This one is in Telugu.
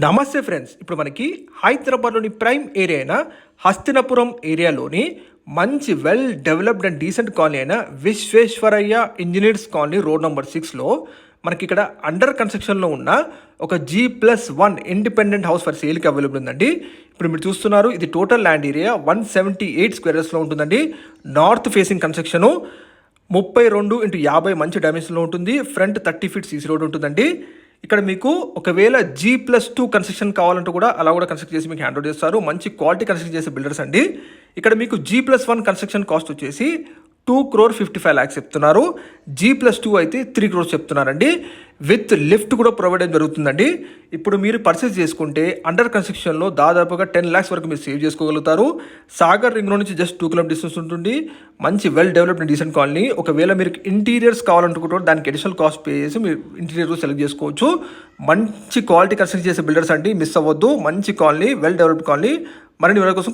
నమస్తే ఫ్రెండ్స్, ఇప్పుడు మనకి హైదరాబాద్లోని ప్రైమ్ ఏరియా అయిన హస్తినపురం ఏరియాలోని మంచి well developed and decent colony అయిన Visvesvaraya engineers colony road number 6లో మనకి ఇక్కడ అండర్ కన్స్ట్రక్షన్లో ఉన్న ఒక G+1 ఇండిపెండెంట్ హౌస్ ఫర్ సేల్కి అవైలబుల్ ఉందండి. ఇప్పుడు మీరు చూస్తున్నారు, ఇది టోటల్ ల్యాండ్ ఏరియా 178 స్క్వేర్స్లో ఉంటుందండి. నార్త్ ఫేసింగ్ కన్స్ట్రక్షను 32x50 మంచి డైమెన్షన్లో ఉంటుంది. ఫ్రంట్ 30 ఫీట్ సీసీ రోడ్ ఉంటుందండి. ఇక్కడ మీకు ఒకవేళ G+2 కన్స్ట్రక్షన్ కావాలంటే కూడా అలా కూడా కన్స్ట్రక్ట్ చేసి మీకు హ్యాండ్ ఓవర్ చేస్తారు. మంచి క్వాలిటీ కన్స్ట్రక్ట్ చేసే బిల్డర్స్ అండి. ఇక్కడ మీకు G+1 కన్స్ట్రక్షన్ కాస్ట్ వచ్చేసి 2,55,00,000 చెప్తున్నారు. G+2 అయితే 3 crores చెప్తున్నారండి. విత్ లిఫ్ట్ కూడా ప్రొవైడ్ చేయడం జరుగుతుందండి. ఇప్పుడు మీరు పర్చేస్ చేసుకుంటే అండర్ కన్స్ట్రక్షన్లో దాదాపుగా 10 lakhs వరకు మీరు సేవ్ చేసుకోగలుగుతారు. సాగర్ రింగ్ రోడ్ నుంచి జస్ట్ 2 km డిస్టెన్స్ ఉంటుంది. మంచి వెల్ డెవలప్డ్ డీసెంట్ కాలనీ. ఒకవేళ మీరు ఇంటీరియర్స్ కావాలనుకుంటే దానికి అడిషనల్ కాస్ట్ పే చేసి మీరు ఇంటీరియర్ సెలెక్ట్ చేసుకోవచ్చు. మంచి క్వాలిటీ కన్స్ట్రక్ట్ చేసే బిల్డర్స్ అండి, మిస్ అవ్వద్దు. మంచి కాలనీ, వెల్ డెవలప్డ్ కాలనీ. మరిన్ని వివరాల కోసం